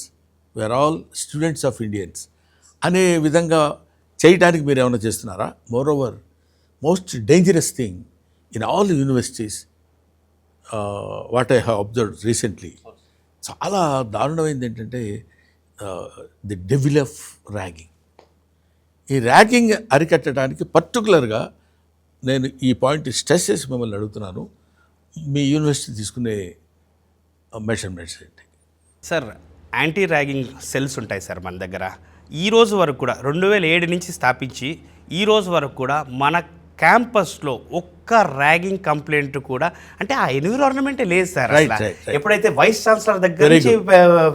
we are all students of Indians అనే విధంగా చేయడానికి మీరు ఏమైనా చేస్తున్నారా? Moreover most dangerous thing in all universities what I have observed recently, చాలా దారుణమైంది ఏంటంటే ది డెవిల్ ఆఫ్ ర్యాగింగ్. ఈ ర్యాగింగ్ అరికట్టడానికి పర్టికులర్గా నేను ఈ పాయింట్ స్ట్రెస్ చేసి మిమ్మల్ని అడుగుతున్నాను, మీ యూనివర్సిటీ తీసుకునే మెజర్మెంట్స్ ఏంటి? సార్ యాంటీ ర్యాగింగ్ సెల్స్ ఉంటాయి సార్ మన దగ్గర. ఈ రోజు వరకు కూడా 2007 నుంచి స్థాపించి ఈ రోజు వరకు కూడా మన క్యాంపస్లో ఒక్క ర్యాగింగ్ కంప్లైంట్ కూడా, అంటే ఆ ఎన్విరాన్మెంటే లేదు సార్. ఎప్పుడైతే వైస్ ఛాన్సలర్ దగ్గర నుంచి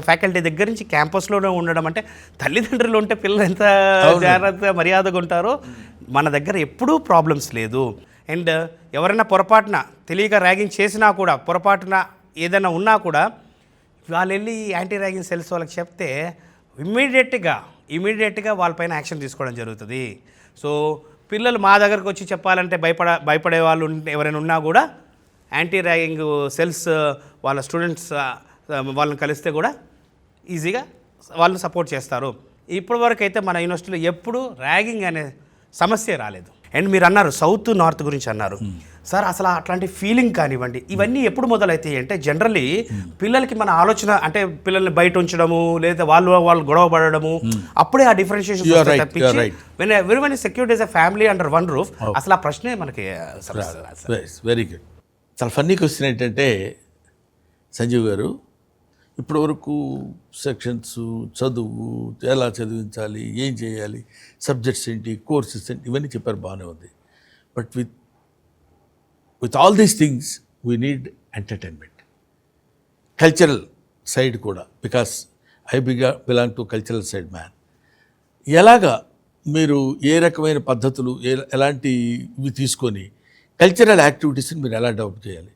ఫ్యాకల్టీ దగ్గర నుంచి క్యాంపస్లోనే ఉండడం, అంటే తల్లిదండ్రులు ఉంటే పిల్లలు ఎంత జాగ్రత్తగా మర్యాదగా ఉంటారో మన దగ్గర ఎప్పుడూ ప్రాబ్లమ్స్ లేదు. అండ్ ఎవరైనా పొరపాటున తెలియక ర్యాగింగ్ చేసినా కూడా, పొరపాటున ఏదైనా ఉన్నా కూడా వాళ్ళు వెళ్ళి యాంటీ ర్యాగింగ్ సెల్స్ వాళ్ళకి చెప్తే ఇమీడియట్గా వాళ్ళపైన యాక్షన్ తీసుకోవడం జరుగుతుంది. సో పిల్లలు మా దగ్గరకు వచ్చి చెప్పాలంటే భయపడే వాళ్ళు ఎవరైనా ఉన్నా కూడా యాంటీ ర్యాగింగ్ సెల్స్ వాళ్ళ స్టూడెంట్స్ వాళ్ళని కలిస్తే కూడా ఈజీగా వాళ్ళు సపోర్ట్ చేస్తారు. ఇప్పటివరకు అయితే మన యూనివర్సిటీలో ఎప్పుడు ర్యాగింగ్ అనే సమస్య రాలేదు. అండ్ మీరు అన్నారు సౌత్ నార్త్ గురించి అన్నారు సార్, అసలు అట్లాంటి ఫీలింగ్ కానివ్వండి, ఇవన్నీ ఎప్పుడు మొదలవుతాయి అంటే జనరల్లీ పిల్లలకి మన ఆలోచన, అంటే పిల్లల్ని బయట ఉంచడము లేదా వాళ్ళు గొడవ పడడము, అప్పుడే ఆ డిఫరెన్షియేషన్ తప్పించి very secured as a family under one roof అసలు ఆ ప్రశ్నే మనకి. Very good. చాలా ఫన్నీ క్వశ్చన్ ఏంటంటే సంజీవ్ గారు, ఇప్పటి వరకు సెక్షన్స్, చదువు, ఎలా చదివించాలి, ఏం చేయాలి, సబ్జెక్ట్స్ ఏంటి, కోర్సెస్ ఏంటి, ఇవన్నీ చెప్పారు, బాగానే ఉంది. But with all these things we need entertainment, cultural side కూడా, because I belong to cultural side man. ఎలాగా మీరు ఏ రకమైన పద్ధతులు ఎలాంటివి తీసుకొని కల్చరల్ యాక్టివిటీస్ని మీరు ఎలా డెవలప్ చేయాలి?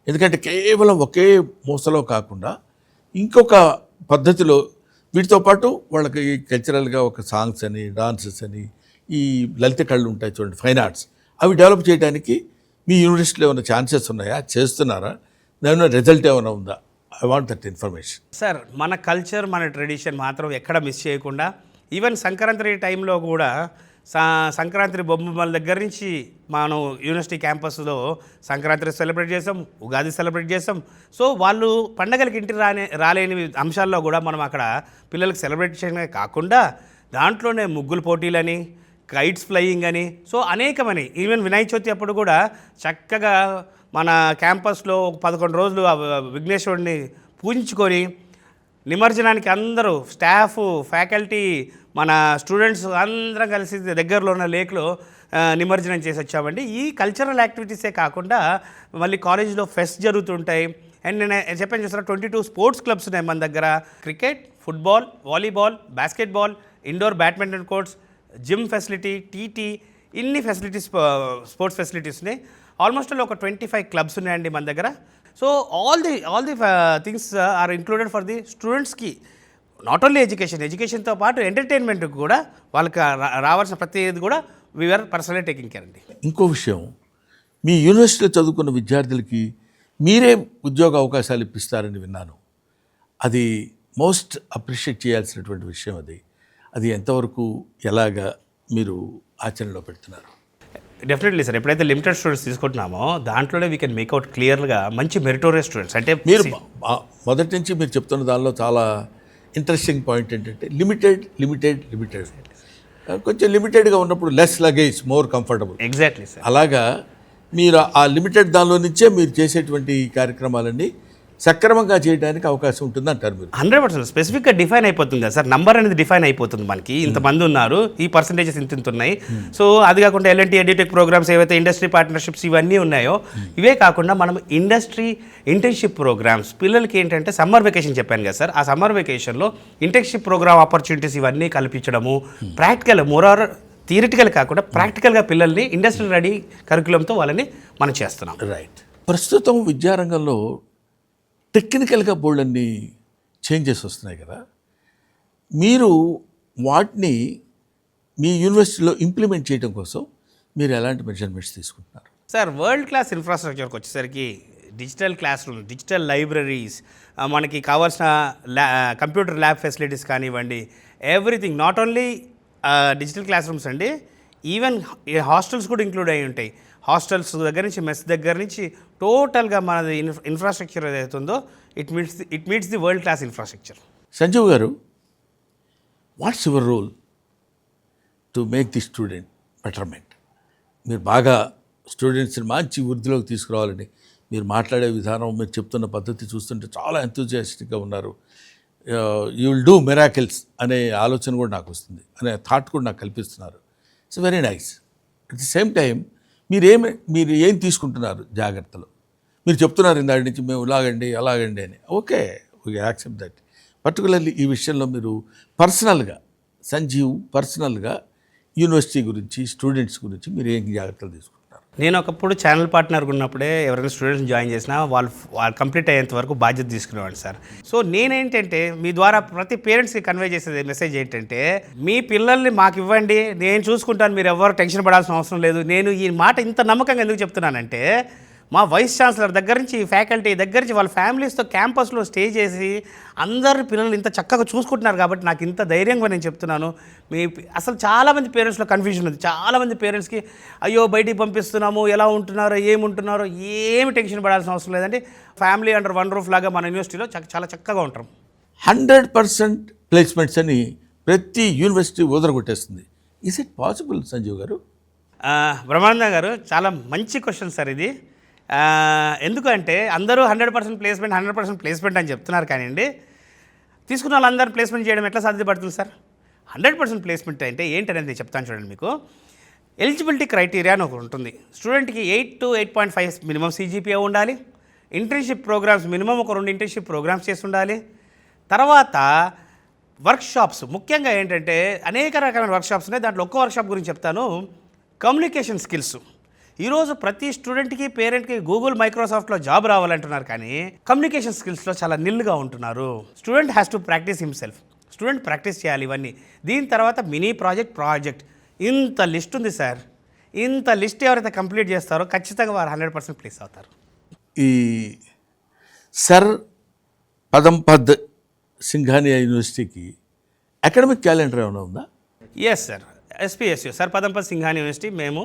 ఎందుకంటే కేవలం ఒకే మూసలో కాకుండా ఇంకొక పద్ధతిలో వీటితో పాటు వాళ్ళకి కల్చరల్గా ఒక సాంగ్స్ అని, డాన్సెస్ అని, ఈ లలిత కళలు ఉంటాయి చూడండి, ఫైన్ ఆర్ట్స్, అవి డెవలప్ చేయడానికి మీ యూనివర్సిటీలో ఏమైనా ఛాన్సెస్ ఉన్నాయా? చేస్తున్నారా? దాని రిజల్ట్ ఏమైనా ఉందా? I want that information. Sir మన కల్చర్, మన ట్రెడిషన్ మాత్రం ఎక్కడ మిస్ చేయకుండా, ఈవెన్ సంక్రాంతి టైంలో కూడా సంక్రాంతి బొమ్మల దగ్గర నుంచి మనం యూనివర్సిటీ క్యాంపస్లో సంక్రాంతి సెలబ్రేట్ చేసాం, ఉగాది సెలబ్రేట్ చేసాం. సో వాళ్ళు పండగలకి ఇంటికి రాలేని అంశాల్లో కూడా మనం అక్కడ పిల్లలకి సెలబ్రేట్ చేయడమే కాకుండా దాంట్లోనే ముగ్గులు పోటీలని, కైట్స్ ఫ్లయింగ్ అని, సో అనేకమని, ఈవెన్ వినాయక చవితి అప్పుడు కూడా చక్కగా మన క్యాంపస్లో 11 రోజులు విఘ్నేశ్వరుడిని పూజించుకొని నిమజ్జనానికి అందరూ స్టాఫ్, ఫ్యాకల్టీ, మన స్టూడెంట్స్ అందరం కలిసి దగ్గరలో ఉన్న లేక్లో నిమజ్జనం చేసి వచ్చామండి. ఈ కల్చరల్ యాక్టివిటీసే కాకుండా మళ్ళీ కాలేజీలో ఫెస్ట్ జరుగుతుంటాయి. అండ్ నేను చెప్పాను చూసారా 22 స్పోర్ట్స్ క్లబ్స్ ఉన్నాయి మన దగ్గర. Cricket, football, volleyball, basketball, indoor badminton courts, gym facility, TT, ఇన్ని ఫెసిలిటీస్, స్పోర్ట్స్ ఫెసిలిటీస్ ఉన్నాయి. ఆల్మోస్ట్ ఒక 25 క్లబ్స్ ఉన్నాయండి మన దగ్గర. So all the things are included for the స్టూడెంట్స్కి. నాట్ ఓన్లీ ఎడ్యుకేషన్తో పాటు ఎంటర్టైన్మెంట్కి కూడా వాళ్ళకి రావాల్సిన ప్రతిది కూడా వీఆర్ పర్సనలీ టేకింగ్ కేర్ అండి. ఇంకో విషయం, మీ యూనివర్సిటీలో చదువుకున్న విద్యార్థులకి మీరే ఉద్యోగ అవకాశాలు ఇప్పిస్తారని విన్నాను. అది మోస్ట్ అప్రిషియేట్ చేయాల్సినటువంటి విషయం. అది ఎంతవరకు ఎలాగా మీరు ఆచరణలో పెడుతున్నారు? Definitely sir. ఎప్పుడైతే లిమిటెడ్ స్టూడెంట్స్ తీసుకుంటున్నామో దాంట్లోనే వీ కెన్ మేక్అవుట్ క్లియర్గా మంచి మెరిటోరియస్ స్టూడెంట్స్. అంటే మీరు మొదటి నుంచి మీరు చెప్తున్న దానిలో చాలా ఇంట్రెస్టింగ్ పాయింట్ ఏంటంటే లిమిటెడ్. కొంచెం లిమిటెడ్గా ఉన్నప్పుడు less luggage, more comfortable. Exactly sir. అలాగా మీరు ఆ లిమిటెడ్ దానిలో నుంచే మీరు చేసేటువంటి కార్యక్రమాలన్నీ సక్రమంగా చేయడానికి అవకాశం ఉంటుంది అంటారు మీరు? 100% స్పెసిఫిక్గా డిఫైన్ అయిపోతుంది కదా సార్. నంబర్ అనేది డిఫైన్ అయిపోతుంది మనకి. ఇంతమంది ఉన్నారు, ఈ పర్సంటేజెస్ ఇంత ఉన్నాయి. సో అది కాకుండా ఎల్ఎన్టీ ఎడ్యుటెక్ ప్రోగ్రామ్స్ ఏవైతే ఇండస్ట్రీ పార్ట్నర్షిప్స్ ఇవన్నీ ఉన్నాయో, ఇవే కాకుండా మనం ఇండస్ట్రీ ఇంటర్న్షిప్ ప్రోగ్రామ్స్ పిల్లలకి ఏంటంటే సమ్మర్ వెకేషన్ చెప్పాను కదా సార్. ఆ సమ్మర్ వెకేషన్లో ఇంటర్న్షిప్ ప్రోగ్రామ్ ఆపర్చునిటీస్ ఇవన్నీ కల్పించడము, ప్రాక్టికల్ మోరార్ థియరిటికల్ కాకుండా ప్రాక్టికల్గా పిల్లల్ని ఇండస్ట్రీ రెడీ కరికులంతో వాళ్ళని మనం చేస్తున్నాం. రైట్. ప్రస్తుతం విద్యారంగంలో టెక్నికల్గా బోల్డన్ని చేంజెస్ వస్తున్నాయి కదా, మీరు వాటిని మీ యూనివర్సిటీలో ఇంప్లిమెంట్ చేయడం కోసం మీరు ఎలాంటి మెజర్మెంట్స్ తీసుకుంటున్నారు? సార్, వరల్డ్ క్లాస్ ఇన్ఫ్రాస్ట్రక్చర్కి వచ్చేసరికి digital class room, digital libraries, మనకి కావాల్సిన కంప్యూటర్ ల్యాబ్ ఫెసిలిటీస్ కానివ్వండి, everything. Not only digital class rooms అండి, ఈవెన్ హాస్టల్స్ కూడా ఇంక్లూడ్ అయి ఉంటాయి. హాస్టల్స్ దగ్గర నుంచి, మెస్ దగ్గర నుంచి టోటల్గా మనది ఇన్ఫ్రాస్ట్రక్చర్ ఏదైతే ఉందో it meets the world class infrastructure. Sanjeev garu, what's your role to make the student betterment? మీరు బాగా స్టూడెంట్స్ని మంచి వృద్ధిలోకి తీసుకురావాలని మీరు మాట్లాడే విధానం, మీరు చెప్తున్న పద్ధతి చూస్తుంటే చాలా ఎంతూజియాస్టిక్గా ఉన్నారు. యూ విల్ డూ మిరాకిల్స్ అనే ఆలోచన కూడా నాకు వస్తుంది, అనే థాట్ కూడా నాకు కల్పిస్తున్నారు. It's very nice. At the same time మీరు ఏం తీసుకుంటున్నారు జాగ్రత్తలు? మీరు చెప్తున్నారు ఇందాటి నుంచి మేము ఇలాగండి అలాగండి అని. Okay, we accept that. Particularly ఈ విషయంలో మీరు పర్సనల్గా, సంజీవ్ పర్సనల్గా యూనివర్సిటీ గురించి, స్టూడెంట్స్ గురించి మీరు ఏం జాగ్రత్తలు తీసుకుంటున్నారు? నేను ఒకప్పుడు ఛానల్ పార్ట్నర్గా ఉన్నప్పుడే ఎవరైనా స్టూడెంట్స్ జాయిన్ చేసినా వాళ్ళు కంప్లీట్ అయ్యేంత వరకు బాధ్యత తీసుకునేవాడు సార్. సో నేనేంటంటే మీ ద్వారా ప్రతి పేరెంట్స్కి కన్వే చేసేది మెసేజ్ ఏంటంటే, మీ పిల్లల్ని మాకు ఇవ్వండి, నేను చూసుకుంటాను, మీరు ఎవరు టెన్షన్ పడాల్సిన అవసరం లేదు. నేను ఈ మాట ఇంత నమ్మకంగా ఎందుకు చెప్తున్నానంటే, మా వైస్ ఛాన్సలర్ దగ్గర నుంచి, ఫ్యాకల్టీ దగ్గర నుంచి, వాళ్ళ ఫ్యామిలీస్తో క్యాంపస్లో స్టే చేసి అందరు పిల్లలు ఇంత చక్కగా చూసుకుంటున్నారు కాబట్టి నాకు ఇంత ధైర్యంగా నేను చెప్తున్నాను. అసలు చాలామంది పేరెంట్స్లో కన్ఫ్యూజన్ ఉంది. చాలామంది పేరెంట్స్కి అయ్యో బయటికి పంపిస్తున్నాము, ఎలా ఉంటున్నారో ఏముంటున్నారో ఏమి టెన్షన్ పడాల్సిన అవసరం లేదండి. ఫ్యామిలీ అండర్ వన్ రూఫ్ లాగా మన యూనివర్సిటీలో చాలా చక్కగా ఉంటాం. 100% ప్లేస్మెంట్స్ అని ప్రతి యూనివర్సిటీ వదలగొట్టేస్తుంది. Is it possible Sanjeev garu? Brahmananda గారు, చాలా మంచి క్వశ్చన్ సార్ ఇది. ఎందుకంటే అందరూ 100% ప్లేస్మెంట్ అని చెప్తున్నారు కానివ్వండి, తీసుకున్న వాళ్ళందరూ ప్లేస్మెంట్ చేయడం ఎట్లా సాధ్యపడుతుంది సార్? 100% ప్లేస్మెంట్ అంటే ఏంటనేది నేను చెప్తాను చూడండి మీకు. ఎలిజిబిలిటీ క్రైటీరియా అని ఒకటి ఉంటుంది. స్టూడెంట్కి 8 to 8.5 మినిమం CGPA ఉండాలి. ఇంటర్న్షిప్ ప్రోగ్రామ్స్ మినిమం ఒక 2 ఇంటర్న్షిప్ ప్రోగ్రామ్స్ చేసి ఉండాలి. తర్వాత వర్క్షాప్స్, ముఖ్యంగా ఏంటంటే అనేక రకమైన వర్క్షాప్స్ ఉన్నాయి. దాంట్లో ఒక్క వర్క్షాప్ గురించి చెప్తాను. Communication skills. ఈరోజు ప్రతి స్టూడెంట్కి, పేరెంట్కి గూగుల్, మైక్రోసాఫ్ట్లో జాబ్ రావాలంటున్నారు, కానీ కమ్యూనికేషన్ స్కిల్స్లో చాలా నిల్లుగా ఉంటున్నారు. Student has to practice himself. Student practice చేయాలి ఇవన్నీ. దీని తర్వాత మినీ ప్రాజెక్ట్ ఇంత లిస్ట్ ఉంది సార్. ఇంత లిస్ట్ ఎవరైతే కంప్లీట్ చేస్తారో ఖచ్చితంగా వారు 100% ప్లేస్ అవుతారు. ఈ సర్ పదంపద్ సింఘానియా యూనివర్సిటీకి అకాడమిక్ క్యాలెండర్ ఏమైనా ఉందా? Yes sir, SPSU sir Padampad Singhania university మేము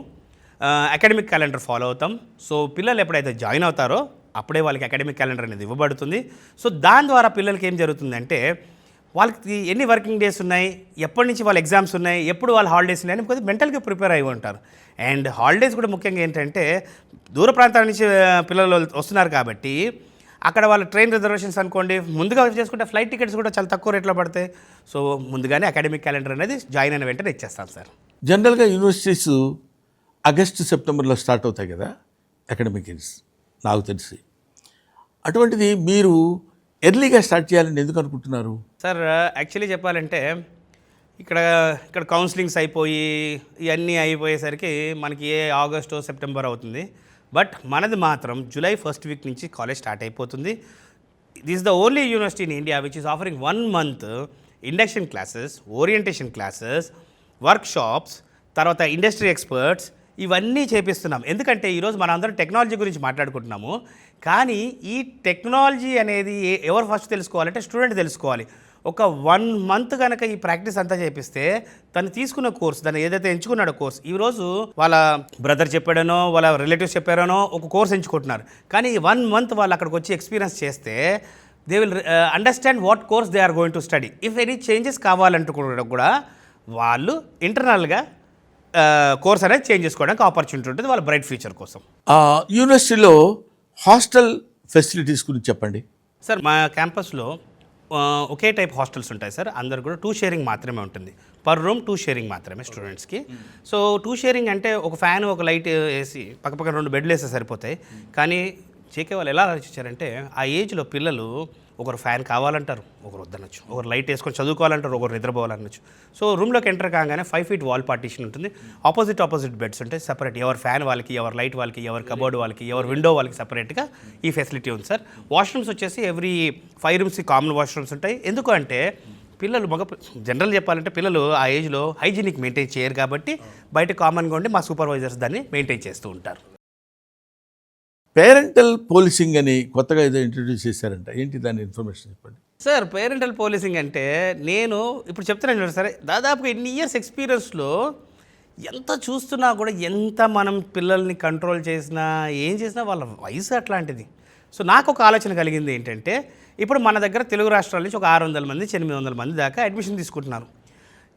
అకాడమిక్ క్యాలెండర్ ఫాలో అవుతాం. సో పిల్లలు ఎప్పుడైతే జాయిన్ అవుతారో అప్పుడే వాళ్ళకి అకాడమిక్ క్యాలెండర్ అనేది ఇవ్వబడుతుంది. సో దాని ద్వారా పిల్లలకి ఏం జరుగుతుందంటే, వాళ్ళకి ఎన్ని వర్కింగ్ డేస్ ఉన్నాయి, ఎప్పటి నుంచి వాళ్ళ ఎగ్జామ్స్ ఉన్నాయి, ఎప్పుడు వాళ్ళ హాలిడేస్ ఉన్నాయని కొద్దిగా మెంటల్గా ప్రిపేర్ అయి ఉంటారు. అండ్ హాలిడేస్ కూడా ముఖ్యంగా ఏంటంటే, దూర ప్రాంతాల నుంచి పిల్లలు వస్తున్నారు కాబట్టి అక్కడ వాళ్ళ ట్రైన్ రిజర్వేషన్స్ అనుకోండి ముందుగా చేసుకుంటే ఫ్లైట్ టికెట్స్ కూడా చాలా తక్కువ రేట్లో పడతాయి. సో ముందుగానే అకాడమిక్ క్యాలెండర్ అనేది జాయిన్ అయిన వెంటనే ఇచ్చేస్తాం సార్. జనరల్గా యూనివర్సిటీస్ ఆగస్టు సెప్టెంబర్లో స్టార్ట్ అవుతాయి కదా అకాడమిక్ ఇయర్స్ నాకు తెలిసి. అటువంటిది మీరు ఎర్లీగా స్టార్ట్ చేయాలని ఎందుకు అనుకుంటున్నారు? సార్ యాక్చువల్లీ చెప్పాలంటే ఇక్కడ ఇక్కడ కౌన్సిలింగ్స్ అయిపోయి ఇవన్నీ అయిపోయేసరికి మనకి ఆగస్టు సెప్టెంబర్ అవుతుంది. బట్ మనది మాత్రం జూలై ఫస్ట్ వీక్ నుంచి కాలేజ్ స్టార్ట్ అయిపోతుంది. This the only university in India which is offering 1 month induction classes, orientation classes, workshops, తర్వాత ఇండస్ట్రీ ఎక్స్పర్ట్స్ ఇవన్నీ చేపిస్తున్నాం. ఎందుకంటే ఈరోజు మనం అందరం టెక్నాలజీ గురించి మాట్లాడుకుంటున్నాము. కానీ ఈ టెక్నాలజీ అనేది ఎవరు ఫస్ట్ తెలుసుకోవాలంటే స్టూడెంట్ తెలుసుకోవాలి. ఒక 1 month కనుక ఈ ప్రాక్టీస్ అంతా చేపిస్తే తను తీసుకున్న కోర్స్, దాన్ని ఏదైతే ఎంచుకున్నాడో కోర్స్, ఈరోజు వాళ్ళ బ్రదర్ చెప్పాడనో వాళ్ళ రిలేటివ్స్ చెప్పారనో ఒక కోర్స్ ఎంచుకుంటున్నారు. కానీ 1 month వాళ్ళు అక్కడికి వచ్చి ఎక్స్పీరియన్స్ చేస్తే they will understand what course they are going to study. If any changes కావాలంటుకోవడం కూడా వాళ్ళు ఇంటర్నల్గా కోర్స్ అనేది చేంజ్ చేసుకోవడానికి ఆపర్చునిటీ ఉంటుంది వాళ్ళ బ్రైట్ ఫ్యూచర్ కోసం. యూనివర్సిటీలో హాస్టల్ ఫెసిలిటీస్ గురించి చెప్పండి. సార్ మా క్యాంపస్లో ఒకే టైప్ హాస్టల్స్ ఉంటాయి సార్. అందరు కూడా 2 షేరింగ్ మాత్రమే ఉంటుంది. పర్ రూమ్ 2 షేరింగ్ మాత్రమే స్టూడెంట్స్కి. సో 2 షేరింగ్ అంటే ఒక ఫ్యాన్ ఒక లైట్ వేసి పక్కపక్కన 2 బెడ్లు వేస్తే సరిపోతాయి. కానీ జేకే వాళ్ళు ఎలా ఆలోచించారంటే ఆ ఏజ్లో పిల్లలు ఒకరు ఫ్యాన్ కావాలంటారు, ఒకరు వద్దనొచ్చు, ఒకరు లైట్ వేసుకొని చదువుకోవాలంటారు, ఒకరు నిద్రపోవాలనొచ్చు. సో రూమ్లోకి ఎంటర్ కాగానే 5 feet వాల్ పార్టీషన్ ఉంటుంది. ఆపోజిట్ బెడ్స్ ఉంటాయి సపరేట్. ఎవరు ఫ్యాన్ వాళ్ళకి, ఎవరు లైట్ వాళ్ళకి, ఎవరు కబోర్డ్ వాళ్ళకి, ఎవరు విండో వాళ్ళకి సపరేట్గా ఈ ఫెసిలిటీ ఉంది సార్. వాష్రూమ్స్ వచ్చేసి ఎవ్రీ 5 rooms కామన్ వాష్రూమ్స్ ఉంటాయి. ఎందుకు అంటే పిల్లలు జనరల్ చెప్పాలంటే పిల్లలు ఆ ఏజ్లో హైజీనిక్ మెయింటైన్ చేయరు కాబట్టి బయట కామన్గా ఉండి మా సూపర్వైజర్స్ దాన్ని మెయింటైన్ చేస్తూ ఉంటారు. పేరెంటల్ పోలీసింగ్ అని కొత్తగా ఏదో ఇంట్రడ్యూస్ చేశారంట, ఏంటి దాని ఇన్ఫర్మేషన్ చెప్పండి. సార్ పేరెంటల్ పోలీసింగ్ అంటే నేను ఇప్పుడు చెప్తున్నాను చూడండి సరే, దాదాపుగా ఇన్ని ఇయర్స్ ఎక్స్పీరియన్స్లో ఎంత చూస్తున్నా కూడా ఎంత మనం పిల్లల్ని కంట్రోల్ చేసినా ఏం చేసినా వాళ్ళ వయసు అట్లాంటిది. సో నాకు ఒక ఆలోచన కలిగింది ఏంటంటే, ఇప్పుడు మన దగ్గర తెలుగు రాష్ట్రాల నుంచి ఒక 600 మంది 800 మంది దాకా అడ్మిషన్ తీసుకుంటున్నారు.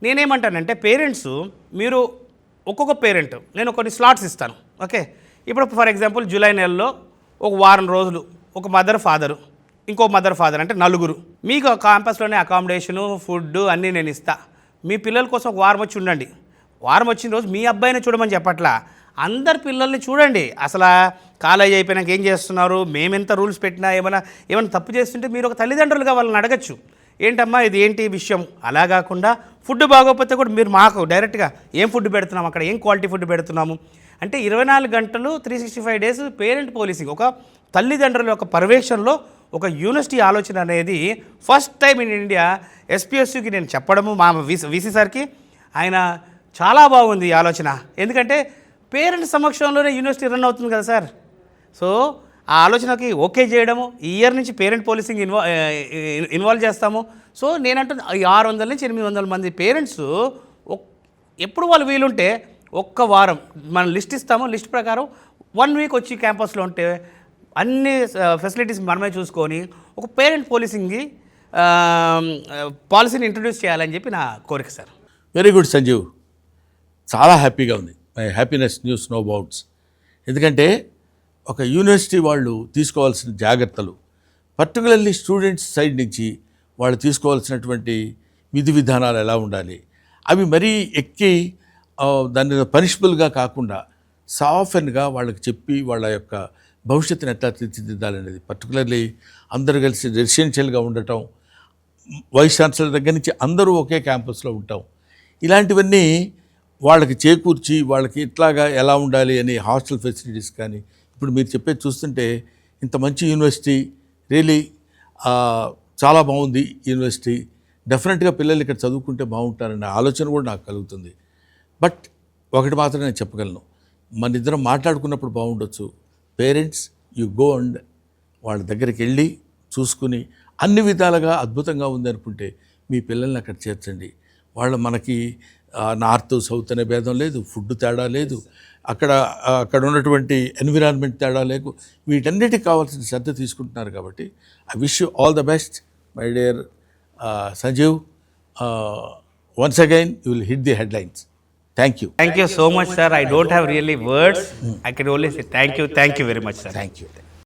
నేనేమంటానంటే పేరెంట్స్, మీరు ఒక్కొక్క పేరెంట్ నేను కొన్ని స్లాట్స్ ఇస్తాను. ఓకే, ఇప్పుడు ఫర్ ఎగ్జాంపుల్ జూలై నెలలో ఒక వారం రోజులు ఒక మదర్ ఫాదరు, ఇంకో మదర్ ఫాదర్ అంటే 4. మీకు క్యాంపస్లోనే అకామిడేషను, ఫుడ్ అన్నీ నేను ఇస్తా. మీ పిల్లల కోసం ఒక వారం వచ్చి ఉండండి. వారం వచ్చిన రోజు మీ అబ్బాయిని చూడమని చెప్పట్లా, అందరు పిల్లల్ని చూడండి. అసలు కాలేజ్ అయిపోయినాక ఏం చేస్తున్నారు, మేమెంత రూల్స్ పెట్టినా ఏమైనా తప్పు చేస్తుంటే మీరు ఒక తల్లిదండ్రులుగా వాళ్ళని అడగచ్చు, ఏంటమ్మా ఇది ఏంటి విషయం. అలా కాకుండా ఫుడ్ బాగోకపోతే కూడా మీరు మాకు డైరెక్ట్గా ఏం ఫుడ్ పెడుతున్నాము, అక్కడ ఏం క్వాలిటీ ఫుడ్ పెడుతున్నాము అంటే 24 గంటలు 365 days పేరెంట్ పోలీసింగ్, ఒక తల్లిదండ్రుల యొక్క పర్యవేక్షణలో ఒక యూనివర్సిటీ ఆలోచన అనేది ఫస్ట్ టైం ఇన్ ఇండియా. ఎస్పీఎస్యూకి నేను చెప్పడము, మా వీసీ సార్కి, ఆయన చాలా బాగుంది ఈ ఆలోచన. ఎందుకంటే పేరెంట్స్ సమక్షంలోనే యూనివర్సిటీ రన్ అవుతుంది కదా సార్. సో ఆ ఆలోచనకి ఓకే చేయడము, ఈ ఇయర్ నుంచి పేరెంట్ పోలీసింగ్ ఇన్వాల్వ్ చేస్తాము. సో నేనంటూ ఈ 600 నుంచి 800 మంది పేరెంట్స్ ఎప్పుడు వాళ్ళు వీలుంటే ఒక్క వారం మనం లిస్ట్ ఇస్తాము. లిస్ట్ ప్రకారం 1 week వచ్చి క్యాంపస్లో ఉంటే అన్ని ఫెసిలిటీస్ మనమే చూసుకొని ఒక పేరెంట్ పోలీసింగ్కి పాలసీని ఇంట్రడ్యూస్ చేయాలని చెప్పి నా కోరిక సార్. వెరీ గుడ్ సంజీవ్, చాలా హ్యాపీగా ఉంది. My happiness knows no bounds. ఎందుకంటే ఒక యూనివర్సిటీ వాళ్ళు తీసుకోవాల్సిన జాగ్రత్తలు, పర్టికులర్లీ స్టూడెంట్స్ సైడ్ నుంచి వాళ్ళు తీసుకోవాల్సినటువంటి విధి విధానాలు ఎలా ఉండాలి, అవి మరీ ఎక్కి దాన్ని పనిషబుల్గా కాకుండా సాఫెన్గా వాళ్ళకి చెప్పి వాళ్ళ యొక్క భవిష్యత్తుని ఎట్లా తీర్చిదిద్దాలనేది, పర్టికులర్లీ అందరూ కలిసి రెసిడెన్షియల్గా ఉండటం, వైస్ ఛాన్సలర్ దగ్గర నుంచి అందరూ ఒకే క్యాంపస్లో ఉంటాం, ఇలాంటివన్నీ వాళ్ళకి చేకూర్చి వాళ్ళకి ఇట్లాగా ఎలా ఉండాలి అని హాస్టల్ ఫెసిలిటీస్ కానీ, ఇప్పుడు మీరు చెప్పేది చూస్తుంటే ఇంత మంచి యూనివర్సిటీ, రియలీ చాలా బాగుంది యూనివర్సిటీ, డెఫినెట్గా పిల్లలు ఇక్కడ చదువుకుంటే బాగుంటారనే ఆలోచన కూడా నాకు కలుగుతుంది. బట్ ఒకటి మాత్రం నేను చెప్పగలను, మన ఇద్దరం మాట్లాడుకున్నప్పుడు బాగుండొచ్చు, పేరెంట్స్ యు గో అండ్ వాళ్ళ దగ్గరికి వెళ్ళి చూసుకుని అన్ని విధాలుగా అద్భుతంగా ఉంది అనుకుంటే మీ పిల్లల్ని అక్కడ చేర్చండి. వాళ్ళు మనకి నార్త్ సౌత్ అనే భేదం లేదు, ఫుడ్ తేడా లేదు, అక్కడ ఉన్నటువంటి ఎన్విరాన్మెంట్ తేడా లేదు, వీటన్నిటికి కావాల్సిన శ్రద్ధ తీసుకుంటున్నారు. కాబట్టి I wish you all the best my dear Sanjeev. Once again you will hit the headlines. Thank you. Thank you so much, sir. I don't have really words. I can only say thank you very much, sir. Thank you.